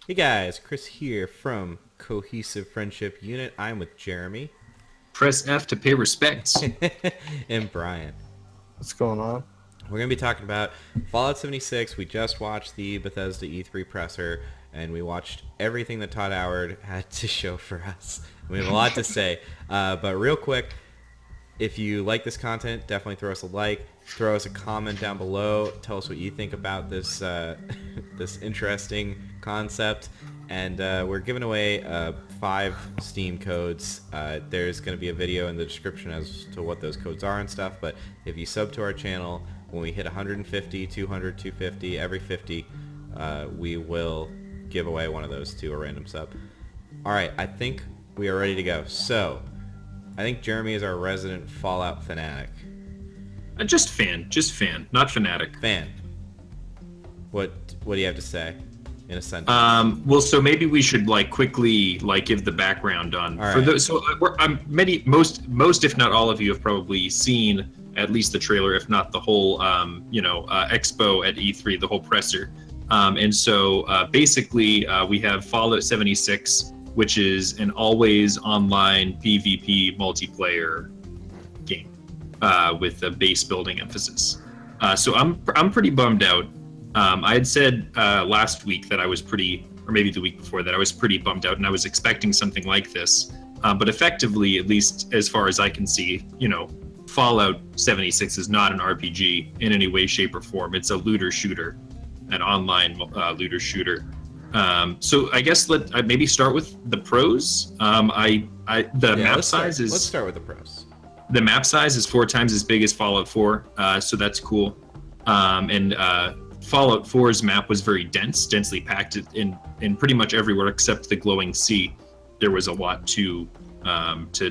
Hey guys, Chris here from Cohesive Friendship Unit. I'm with Jeremy Press F to pay respects. and Brian. What's going on? We're going to be talking about Fallout 76. We just watched the Bethesda E3 presser, and we watched everything that Todd Howard had to show for us. We have a lot to say, but real quick, if you like this content, definitely throw us a like, throw us a comment down below, tell us what you think about this this interesting concept, and we're giving away 5 Steam codes. There's going to be a video in the description as to what those codes are and stuff, but if you sub to our channel, when we hit 150, 200, 250, every 50, we will give away one of those to a random sub. Alright, I think we are ready to go. So, I think Jeremy is our resident Fallout fanatic. Just fan, not fanatic. Fan. What do you have to say in a sentence? Well, so maybe we should quickly give the background on All for right. those. So most if not all of you have probably seen at least the trailer, if not the whole expo at E3, the whole presser. And so basically we have Fallout 76, which is an always online PvP multiplayer game with a base building emphasis. So I'm pretty bummed out. I had said last week that I was pretty, or maybe the week before that, I was pretty bummed out, and I was expecting something like this. But effectively, at least as far as I can see, Fallout 76 is not an RPG in any way, shape, or form. It's a looter shooter, an online looter shooter. So I guess let maybe start with the pros. The map size is. Let's start with the pros. The map size is 4 times as big as Fallout 4, so that's cool. And Fallout 4's map was very densely packed in pretty much everywhere except the glowing sea. There was a lot to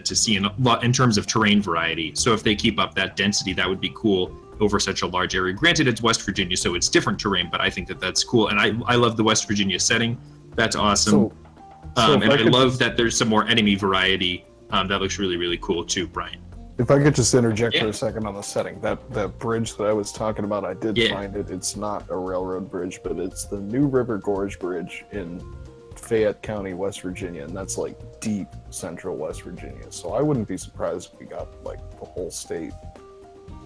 see in terms of terrain variety. So if they keep up that density, that would be cool over such a large area. Granted, it's West Virginia, so it's different terrain, but I think that's cool. And I love the West Virginia setting. That's awesome. And I love that there's some more enemy variety. That looks really, really cool too, Brian. If I could just interject for a second on the setting, that bridge that I was talking about, I did find it. It's not a railroad bridge, but it's the New River Gorge Bridge in Fayette County, West Virginia, and that's deep central West Virginia. So I wouldn't be surprised if we got the whole state.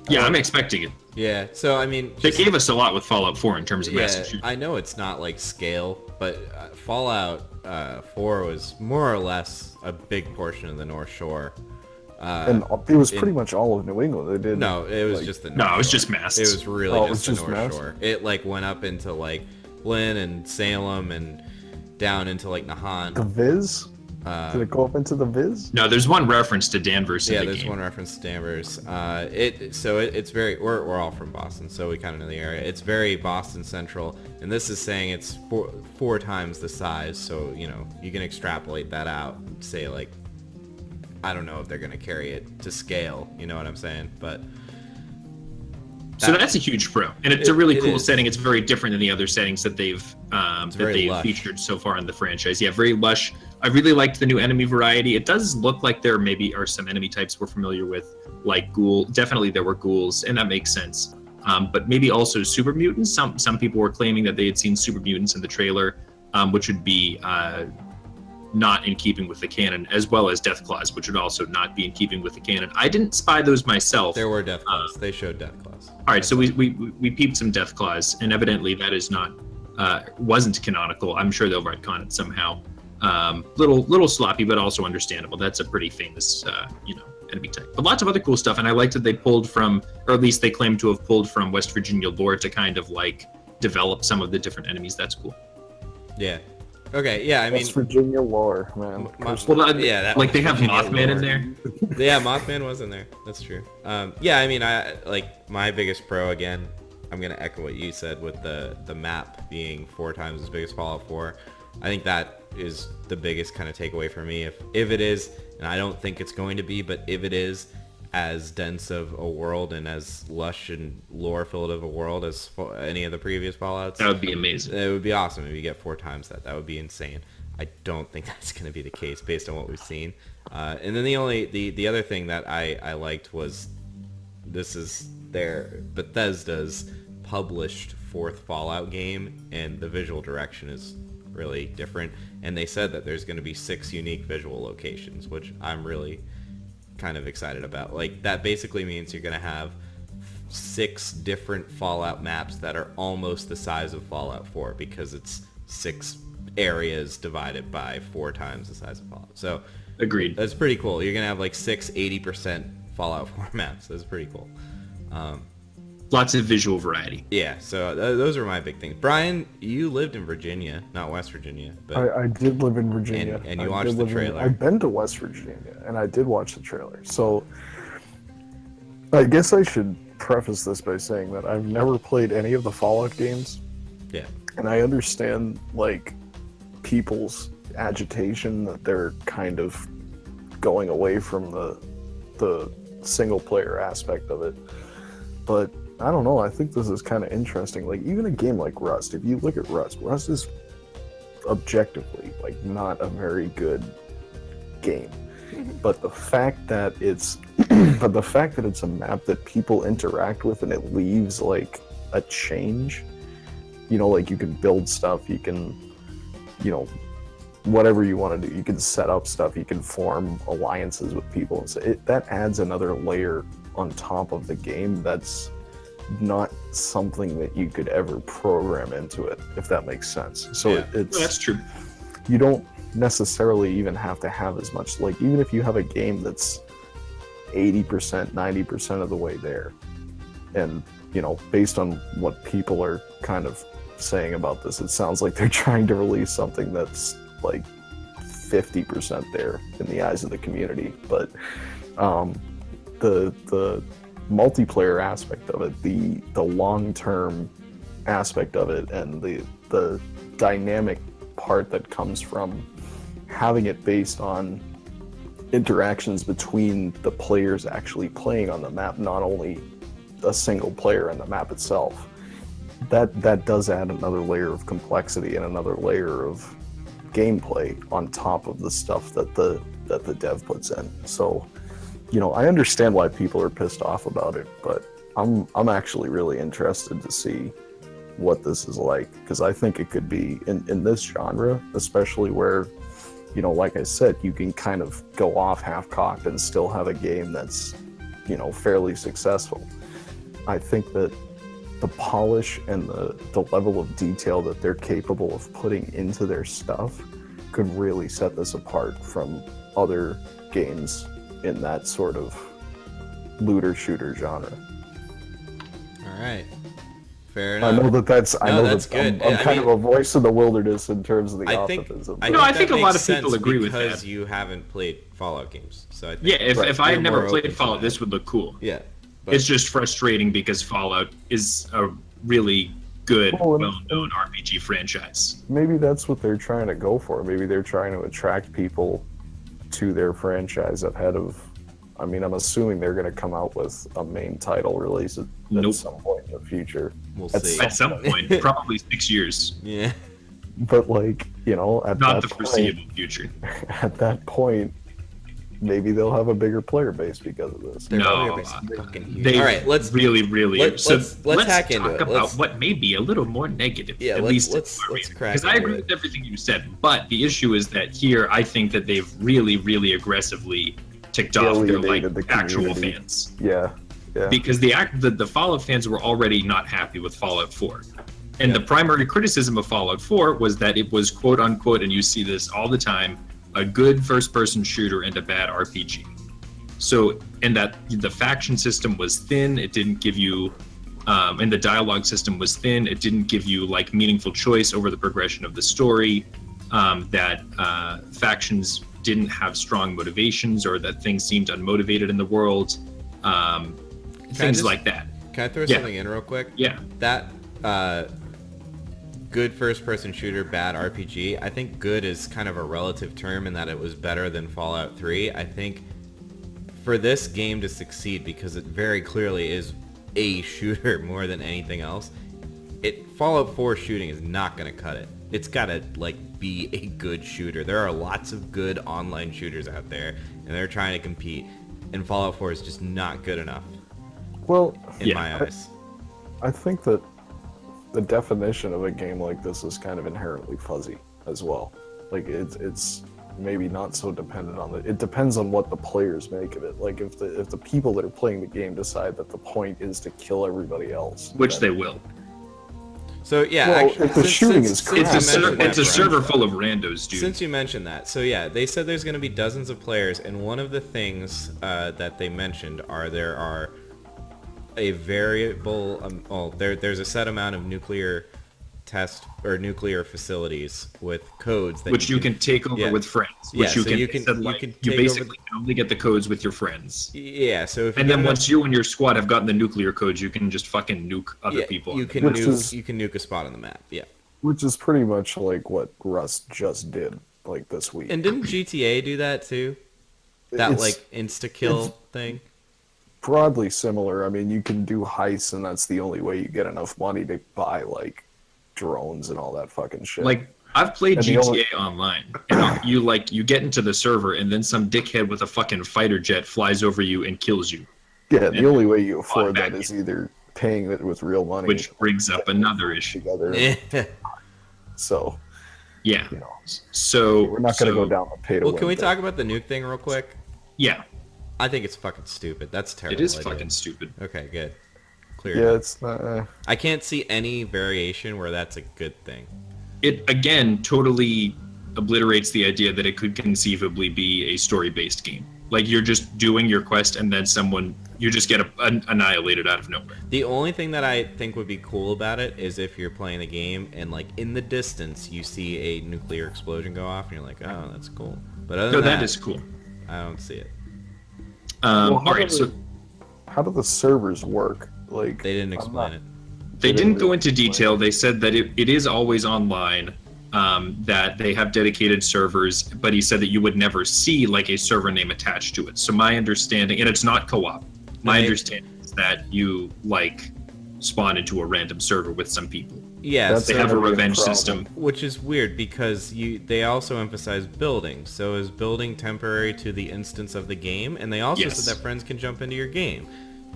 Yeah, I'm expecting it. Yeah, so I mean, they gave us a lot with Fallout 4 in terms of Massachusetts. I know it's not scale, but Fallout 4 was more or less a big portion of the North Shore. And it was pretty much all of New England. They did. No, it was just the North No, it was Shore. just Mass. It was really just the North Mass? Shore. It went up into Lynn and Salem and down into Nahant. The Viz? Did it go up into the Viz? No, there's one reference to Danvers. Yeah, in the there's game. one reference to Danvers. It's very. We're all from Boston, so we kind of know the area. It's very Boston central, and this is saying it's four times the size. So you can extrapolate that out. And say I don't know if they're gonna carry it to scale. You know what I'm saying? But so that's a huge pro, and it's a really cool is. setting. It's very different than the other settings that they've featured so far in the franchise. Yeah, very lush. I really liked the new enemy variety. It does look like there maybe are some enemy types we're familiar with, like ghoul. Definitely there were ghouls, and that makes sense. But maybe also super mutants. Some people were claiming that they had seen super mutants in the trailer, which would be not in keeping with the canon, as well as Deathclaws, which would also not be in keeping with the canon. I didn't spy those myself. there were Deathclaws. They showed Deathclaws. All right, so we peeped some Deathclaws, and evidently that is not wasn't canonical. I'm sure they'll retcon it somehow. Little sloppy, but also understandable. That's a pretty famous enemy type. But lots of other cool stuff, and I liked that they pulled from, or at least they claim to have pulled from West Virginia lore to kind of develop some of the different enemies. That's cool. Yeah. Okay. Yeah. I mean, West Virginia lore, man. yeah. They have Mothman in there. Yeah, Mothman was in there. That's true. Yeah, I mean, I my biggest pro again. I'm gonna echo what you said with the map being 4 times as big as Fallout 4. I think that is the biggest kind of takeaway for me. If it is, and I don't think it's going to be, but if it is as dense of a world and as lush and lore-filled of a world as any of the previous Fallouts, That would be amazing. it would be awesome if you get 4 times that. That would be insane. I don't think that's going to be the case based on what we've seen. And then the other thing that I liked was this is their Bethesda's published 4th Fallout game, and the visual direction is really different. And they said that there's going to be 6 unique visual locations, which I'm really kind of excited about. Like, that basically means you're going to have 6 different Fallout maps that are almost the size of Fallout 4 because it's 6 areas divided by 4 times the size of Fallout. So agreed. That's pretty cool. You're gonna have like 6 80% Fallout 4 maps. That's pretty cool. Lots of visual variety. Yeah, so those are my big things. Brian, you lived in Virginia, not West Virginia, but I did live in Virginia. And you watched the trailer. I've been to West Virginia, and I did watch the trailer. So I guess I should preface this by saying that I've never played any of the Fallout games. Yeah. And I understand, like, people's agitation that they're kind of going away from the single player aspect of it. But I don't know, I think this is kind of interesting. Like, even a game like Rust, if you look at Rust is objectively, like, not a very good game. But the fact that it's a map that people interact with and it leaves, like, a change, you know, like, you can build stuff, you can, you know, whatever you want to do, you can set up stuff, you can form alliances with people, and so that adds another layer on top of the game that's not something that you could ever program into it, if that makes sense. So yeah. it's that's true. You don't necessarily even have to have as much, like, even if you have a game that's 80%, 90% of the way there, and, you know, based on what people are kind of saying about this, it sounds like they're trying to release something that's like 50% there in the eyes of the community. But the multiplayer aspect of it, the long-term aspect of it, and the dynamic part that comes from having it based on interactions between the players actually playing on the map, not only a single player in the map itself, that does add another layer of complexity and another layer of gameplay on top of the stuff that the dev puts in. So, you know, I understand why people are pissed off about it, but I'm actually really interested to see what this is like, because I think it could be in this genre, especially where, you know, like I said, you can kind of go off half-cocked and still have a game that's, you know, fairly successful. I think that the polish and the level of detail that they're capable of putting into their stuff could really set this apart from other games in that sort of looter shooter genre. All right. Fair enough. I know that's good. I'm kind of a voice in the wilderness in terms of the optimism. I think a lot of people agree with that. Because you haven't played Fallout games. So I think if I had never played Fallout, this would look cool. Yeah. It's just frustrating because Fallout is a really good, well-known RPG franchise. Maybe that's what they're trying to go for. Maybe they're trying to attract people to their franchise ahead of... I mean, I'm assuming they're going to come out with a main title release at some point in the future. We'll see. At some point, probably 6 years. Yeah. But, like, you know, not the foreseeable future. At that point, maybe they'll have a bigger player base because of this. No, all right, let's really. Let's hack into it. Talk about what may be a little more negative. Yeah, let's crack. Because I agree with everything you said, but the issue is that here I think that they've really aggressively ticked off their actual fans. Yeah. Because the Fallout fans were already not happy with Fallout 4. And the primary criticism of Fallout 4 was that it was, quote unquote, and you see this all the time, a good first-person shooter and a bad RPG. So, and that the faction system was thin, it didn't give you, and the dialogue system was thin, it didn't give you, like, meaningful choice over the progression of the story, that factions didn't have strong motivations, or that things seemed unmotivated in the world, things like that. Can I throw something in real quick? Yeah. That good first-person shooter, bad RPG, I think good is kind of a relative term in that it was better than Fallout 3. I think for this game to succeed, because it very clearly is a shooter more than anything else, Fallout 4 shooting is not going to cut it. It's got to, like, be a good shooter. There are lots of good online shooters out there, and they're trying to compete, and Fallout 4 is just not good enough. Well, in my eyes. I think that the definition of a game like this is kind of inherently fuzzy. as well. Like it's maybe not so dependent on it depends on what the players make of it. Like if the people that are playing the game decide that the point is to kill everybody else, which they will. So yeah, well, actually, if the shooting is crap, it's a server full of randos, dude. Since you mentioned that, so yeah, they said there's going to be dozens of players, and one of the things that they mentioned there are a variable. There's a set amount of nuclear test or nuclear facilities with codes that which you can take over with friends. Which you basically can only get the codes with your friends. Yeah. So if and then once you and your squad have gotten the nuclear codes, you can just fucking nuke other people. You can nuke a spot on the map. Yeah. Which is pretty much like what Rust just did like this week. And didn't GTA do that too? That like insta kill thing. Broadly similar. I mean, you can do heists, and that's the only way you get enough money to buy like drones and all that fucking shit. Like I've played GTA Online, and you get into the server, and then some dickhead with a fucking fighter jet flies over you and kills you. Yeah, the only way you afford that is either paying it with real money, which brings up another issue. So, yeah, so we're not going to go down the pay to win. Well, can we talk about the nuke thing real quick? Yeah, I think it's fucking stupid. That's terrible. It is fucking stupid. Okay, good. Yeah, it's not. I can't see any variation where that's a good thing. It again totally obliterates the idea that it could conceivably be a story-based game. Like you're just doing your quest and then you just get annihilated out of nowhere. The only thing that I think would be cool about it is if you're playing the game and like in the distance you see a nuclear explosion go off and you're like, oh, that's cool. But other than that is cool. I don't see it. All right, so how do the servers work? Like they didn't explain it. They didn't go into detail. They said that it is always online, that they have dedicated servers, but he said that you would never see like a server name attached to it. So my understanding, and it's not co-op, my understanding is that you like spawn into a random server with some people. Yeah, they have a revenge system. Which is weird because they also emphasize building. So is building temporary to the instance of the game? And they also said that friends can jump into your game.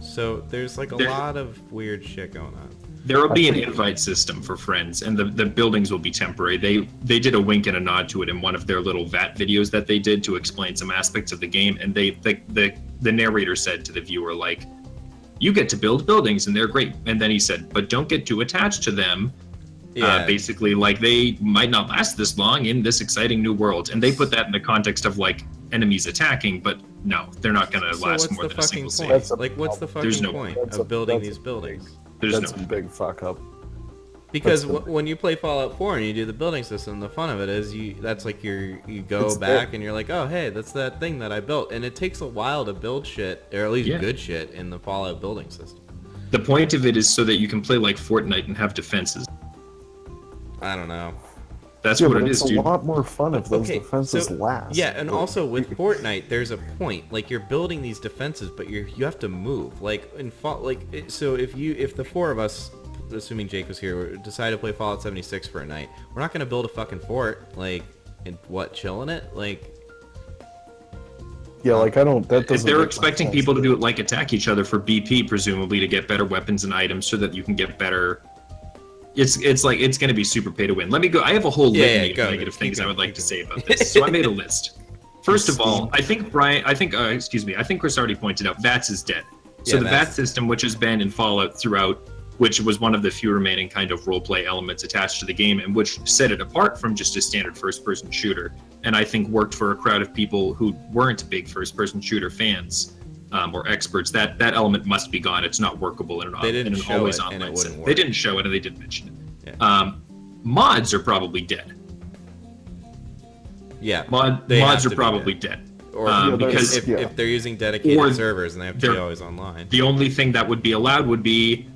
So there's like a lot of weird shit going on. There will be an invite system for friends, and the buildings will be temporary. They did a wink and a nod to it in one of their little VAT videos that they did to explain some aspects of the game, and the narrator said to the viewer, like, you get to build buildings and they're great. And then he said, but don't get too attached to them. Yeah. Basically, like they might not last this long in this exciting new world. And they put that in the context of like enemies attacking, but no, they're not going to last more than a single save. Like, what's the fucking point of building these buildings? That's a big fuck up. Because when you play Fallout 4 and you do the building system, the fun of it is that's like you go back and you're like, oh hey, that's that thing that I built, and it takes a while to build shit, or at least good shit, in the Fallout building system. The point of it is so that you can play like Fortnite and have defenses. I don't know. That's what it is, dude. It's a lot more fun if those defenses last. Yeah, and also with Fortnite, there's a point. Like you're building these defenses, but you have to move. Like so if the four of us, assuming Jake was here, decide to play Fallout 76 for a night, we're not gonna build a fucking fort, like, and chill in it, like. Yeah, like I don't. That doesn't. If they're expecting people to do it, like attack each other for BP, presumably to get better weapons and items, so that you can get better. It's like it's gonna be super pay to win. Let me go. I have a whole litany of negative things I would like to say about this. So I made a list. First of all, I think Chris already pointed out VATS is dead. So the VATS system, which has been in Fallout throughout, which was one of the few remaining kind of roleplay elements attached to the game, and which set it apart from just a standard first-person shooter, and I think worked for a crowd of people who weren't big first-person shooter fans or experts. That element must be gone. It's not workable in an always online setting. They didn't show it, and they didn't mention it. Yeah. Mods are probably dead. Yeah, mods are probably dead. Or because if they're using dedicated servers and they have to be always online. The only thing that would be allowed would be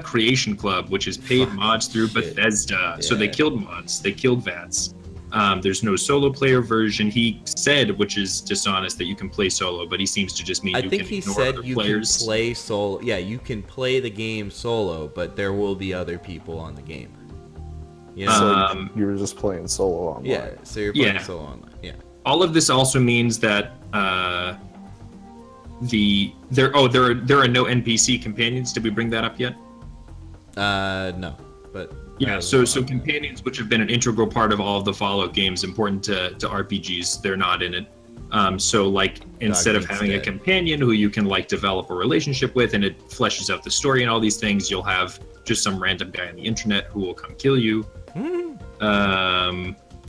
Creation Club, which is paid mods through Bethesda. Yeah. So they killed mods. They killed VATS. There's no solo player version. He said, which is dishonest, that you can play solo, but he seems to just mean you can ignore other players. Can play solo. Yeah, you can play the game solo, but there will be other people on the game. You know? So you're just playing solo online. Yeah, so you're playing solo online. Yeah. All of this also means that there are no NPC companions. Did we bring that up yet? No, but Yeah, so companions, which have been an integral part of all of the Fallout games, important to RPGs, they're not in it. So like instead of having a companion who you can like develop a relationship with and it fleshes out the story and all these things, you'll have just some random guy on the internet who will come kill you.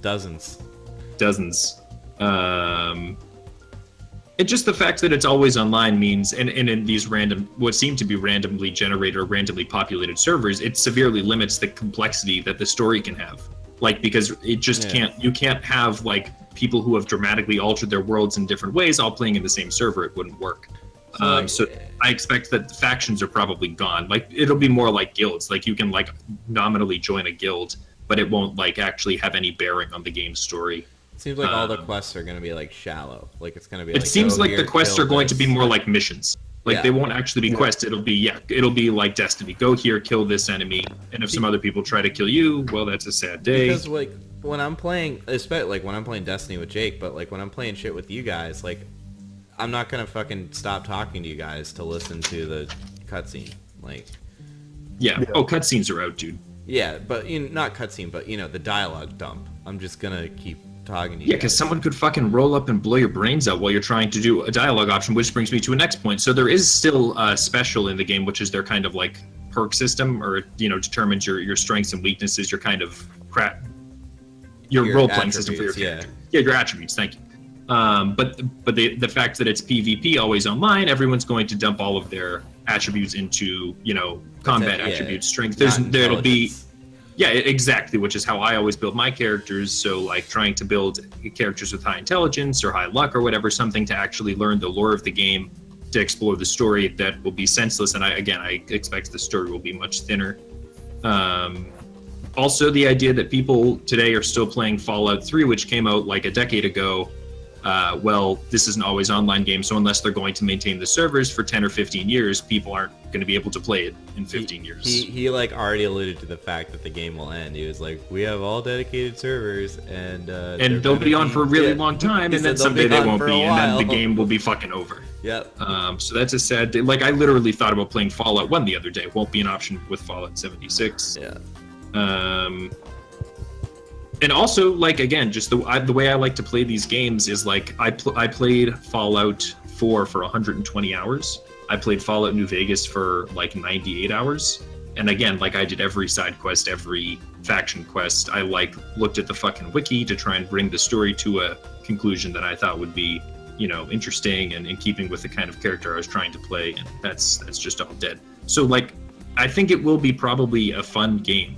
Dozens. It's just the fact that it's always online means, and in these random, what seem to be randomly generated or randomly populated servers, it severely limits the complexity that the story can have. Like, because it just you can't have like people who have dramatically altered their worlds in different ways all playing in the same server. It wouldn't work. So I expect that the factions are probably gone. Like, it'll be more like guilds. Like, you can like nominally join a guild, but it won't like actually have any bearing on the game story. Seems like all the quests are going to be like shallow. Like it's going to be. It seems like the quests are going to be more like missions. Like they won't actually be quests. It'll be like Destiny. Go here, kill this enemy, and if some other people try to kill you, well, that's a sad day. Because like when I'm playing, especially like when I'm playing Destiny with Jake, but like when I'm playing shit with you guys, like I'm not gonna fucking stop talking to you guys to listen to the cutscene. Like. Yeah. Oh, cutscenes are out, dude. Yeah, but not cutscene, but the dialogue dump. I'm just gonna keep talking to you. Yeah, because someone could fucking roll up and blow your brains out while you're trying to do a dialogue option, which brings me to a next point. So there is still special in the game, which is their kind of like perk system, or determines your strengths and weaknesses, your kind of your role playing system for your character. Yeah, your attributes. Thank you. But the fact that it's PvP always online, everyone's going to dump all of their attributes into combat attributes, strength. There'll be. Yeah, exactly, which is how I always build my characters. So, like, trying to build characters with high intelligence or high luck or whatever, something to actually learn the lore of the game, to explore the story, that will be senseless. And I expect the story will be much thinner. Also, the idea that people today are still playing Fallout 3, which came out like a decade ago. Well, this is an always online game, so unless they're going to maintain the servers for 10 or 15 years, people aren't going to be able to play it in 15 years. He like already alluded to the fact that the game will end. He was like, we have all dedicated servers, and they'll be on for a really long time, and then someday they won't be, and then the game will be fucking over. Yep. So that's a sad day. Like, I literally thought about playing Fallout 1 the other day. Won't be an option with Fallout 76. Yeah. And also, like, again, just the way I like to play these games is, like, I played Fallout 4 for 120 hours. I played Fallout New Vegas for, like, 98 hours. And again, like, I did every side quest, every faction quest. I, like, looked at the fucking wiki to try and bring the story to a conclusion that I thought would be, interesting and in keeping with the kind of character I was trying to play. And that's just all dead. So, like, I think it will be probably a fun game.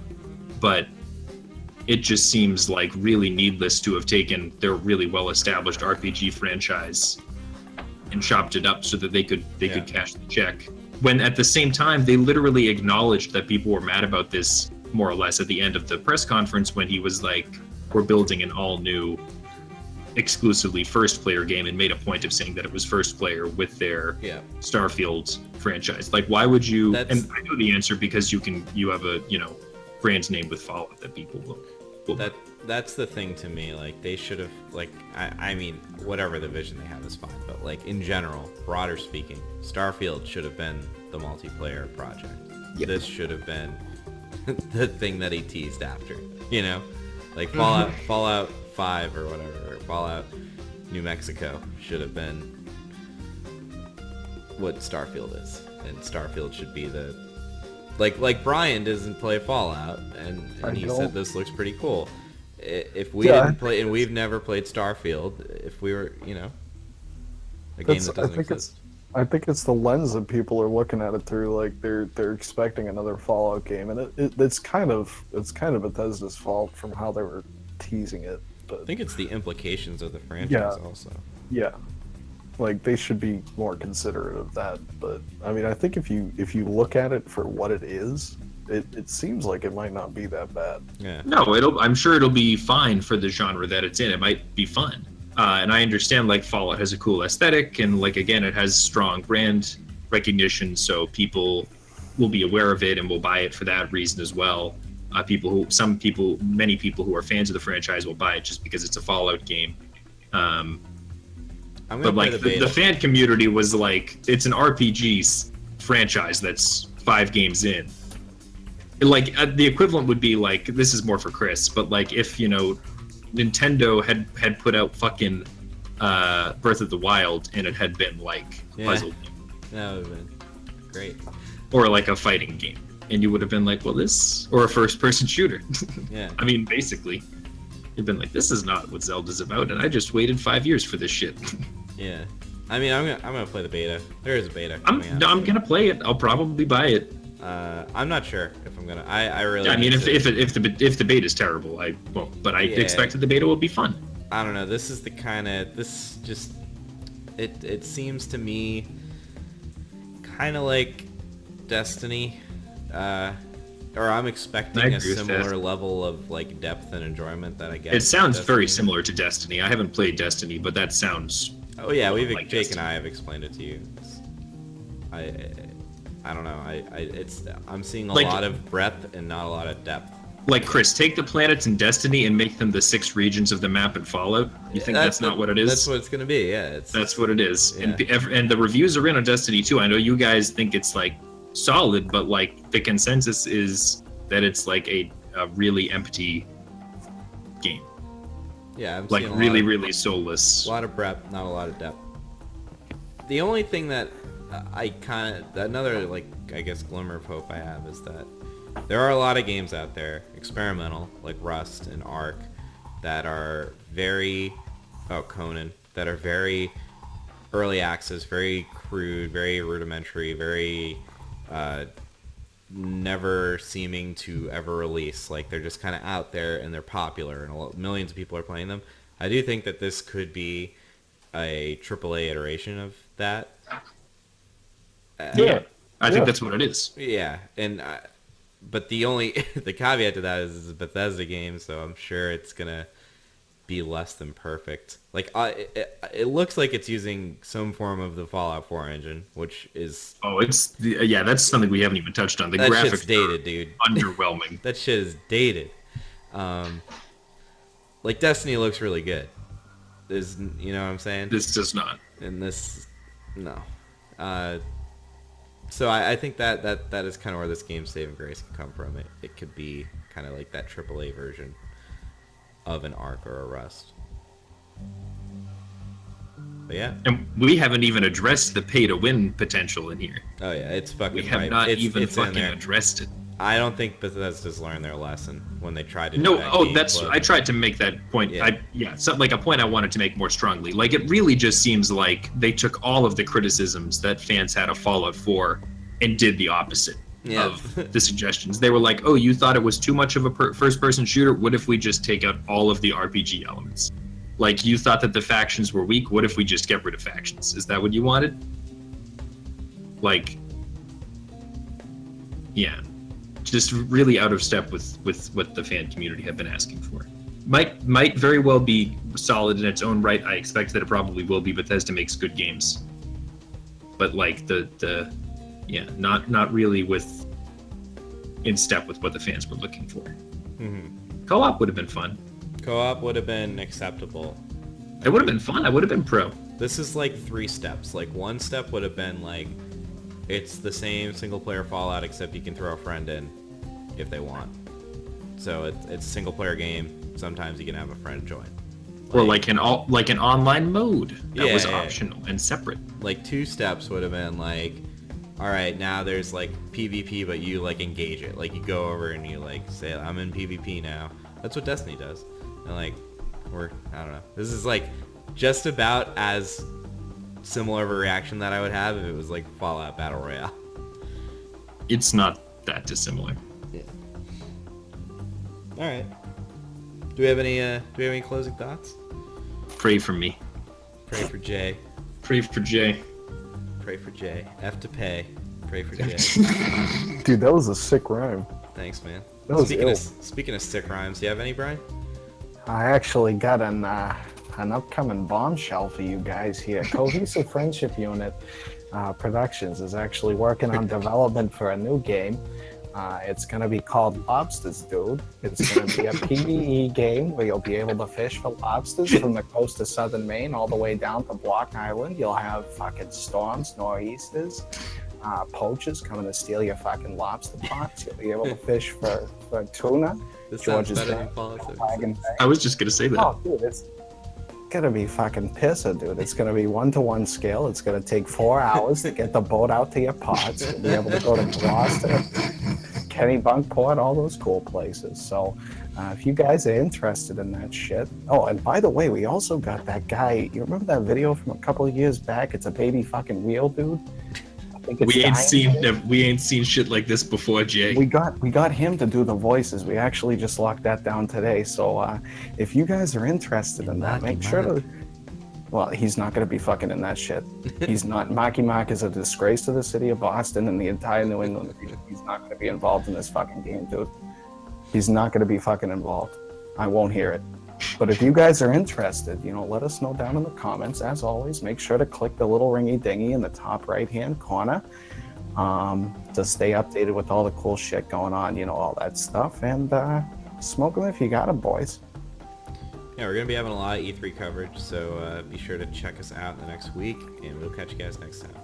But it just seems like really needless to have taken their really well-established RPG franchise and chopped it up so that they could cash the check. When at the same time, they literally acknowledged that people were mad about this, more or less, at the end of the press conference when he was like, we're building an all-new, exclusively first-player game, and made a point of saying that it was first-player with their Starfield franchise. Like, why would you... And I know the answer, because you have a, brand name with Fallout that people will that's the thing to me. Like, they should have, like, I mean, whatever the vision they have is fine, but like in general, broader speaking, Starfield should have been the multiplayer project. This should have been the thing that he teased after, like Fallout 5 or whatever, or Fallout New Mexico should have been what Starfield is, and Starfield should be the like Brian doesn't play Fallout, and he said this looks pretty cool. If we didn't play, and we've never played Starfield, if we were, a game that doesn't exist. I think it's the lens that people are looking at it through. Like they're expecting another Fallout game, and it's kind of Bethesda's fault from how they were teasing it. But I think it's the implications of the franchise also. Yeah. Like, they should be more considerate of that. But I mean, I think if you look at it for what it is, it seems like it might not be that bad. Yeah. No, I'm sure it'll be fine for the genre that it's in. It might be fun. And I understand, like, Fallout has a cool aesthetic, and, like, again, it has strong brand recognition, so people will be aware of it and will buy it for that reason as well. Many people who are fans of the franchise will buy it just because it's a Fallout game. But like the fan community was like, it's an RPG franchise that's 5 games in. like the equivalent would be like, this is more for Chris, but like if Nintendo had put out fucking Breath of the Wild and it had been like puzzle game. That would have been great. Or like a fighting game, and you would have been like, well, this, or a first-person shooter. Yeah. I mean, basically, you've been like, this is not what Zelda's about, and I just waited 5 years for this shit. Yeah. I mean, I'm gonna play the beta. There is a beta. I'm gonna play it. I'll probably buy it. I'm not sure if I'm gonna. I really. I mean, if the beta is terrible, I won't. But I expect that the beta will be fun. I don't know. This is the kind of It seems to me kind of like Destiny, or I'm expecting a similar level of like depth and enjoyment that I get. It sounds very similar to Destiny. I haven't played Destiny, but that sounds. Oh yeah, like Jake Destiny. and I have explained it to you. I don't know. I'm seeing a lot of breadth and not a lot of depth. Like Chris, take the planets in Destiny and make them the 6 regions of the map in Fallout. You think that's not what it is? That's what it's gonna be. Yeah, that's what it is. Yeah. And the reviews are in on Destiny too. I know you guys think it's like solid, but like the consensus is that it's like a really empty game. Yeah, I'm like seeing really soulless. A lot of breadth, not a lot of depth. The only thing that another like I guess glimmer of hope I have is that there are a lot of games out there, experimental, like Rust and Ark, that are very, Conan, that are very early access, very crude, very rudimentary, very never seeming to ever release. Like they're just kind of out there and they're popular and millions of people are playing them. I do think that this could be a AAA iteration of that. Yeah, I think that's what it is. Yeah, and but the caveat to that is it's a Bethesda game, so I'm sure it's gonna be less than perfect. Like it looks like it's using some form of the Fallout 4 engine, which is that's something we haven't even touched on. The that graphics shit's dated, dude. Underwhelming. That shit is dated. Like Destiny looks really good. You know what I'm saying? This does not. And this, no. So I think that is kind of where this game's saving grace can come from. It could be kind of like that AAA version of an Ark or a Rust. But yeah. And we haven't even addressed the pay-to-win potential in here. Oh yeah, it's fucking. We have not even fucking addressed it. I don't think Bethesda's learned their lesson when they tried to. I tried to make that point. Yeah. Like a point I wanted to make more strongly. Like it really just seems like they took all of the criticisms that fans had of Fallout 4 and did the opposite of the suggestions. They were like, "Oh, you thought it was too much of a first-person shooter? What if we just take out all of the RPG elements? Like you thought that the factions were weak? What if we just get rid of factions? Is that what you wanted?" Like, yeah. Just really out of step with what the fan community have been asking for. Might very well be solid in its own right. I expect that it probably will be. Bethesda makes good games, but like not really in step with what the fans were looking for. Mm-hmm. Co-op would have been fun. Co-op would have been acceptable. It would have been fun. I would have been pro. This is like 3 steps. Like one step would have been like, it's the same single player Fallout except you can throw a friend in if they want. So it's a single player game. Sometimes you can have a friend join. Or like an online mode that was optional and separate. Like 2 steps would have been like, all right, now there's like PvP, but you like engage it. Like you go over and you like say, I'm in PvP now. That's what Destiny does. And like, I don't know. This is like just about as similar of a reaction that I would have if it was like Fallout Battle Royale. It's not that dissimilar. Yeah. All right. Do we have any closing thoughts? Pray for me. Pray for Jay. Pray for Jay. Pray for Jay. F to pay. Pray for Jay. Dude, that was a sick rhyme. Thanks, man. That was Speaking of sick rhymes, do you have any, Brian? I actually got an upcoming bombshell for you guys here. Cohesive Friendship Unit Productions is actually working on development for a new game. It's going to be called Lobsters, dude. It's going to be a PvE game where you'll be able to fish for lobsters from the coast of southern Maine all the way down to Block Island. You'll have fucking storms, nor'easters. poachers coming to steal your fucking lobster pots. You'll be able to fish for tuna. This sounds George's better than Bank, Fallout Flag 76. and Bay. I was just gonna say that. Oh, dude, it's gonna be fucking pisser, dude. It's gonna be 1-to-1 scale. It's gonna take 4 hours to get the boat out to your pots. You'll be able to go to Gloucester, Kennebunkport, all those cool places. So if you guys are interested in that shit. Oh, and by the way, we also got that guy. You remember that video from a couple of years back? It's a baby fucking wheel, dude. I think it's We ain't seen shit like this before, Jay. we got him to do the voices. We actually just locked that down today. So if you guys are interested in that, make sure to. Well, he's not going to be fucking in that shit. He's not. Marky Mark is a disgrace to the city of Boston and the entire New England region. He's not going to be involved in this fucking game, dude. He's not going to be fucking involved. I won't hear it. But if you guys are interested, let us know down in the comments. As always, make sure to click the little ringy dingy in the top right-hand corner to stay updated with all the cool shit going on, all that stuff. And smoke them if you got them, boys. Yeah, we're going to be having a lot of E3 coverage, so be sure to check us out in the next week, and we'll catch you guys next time.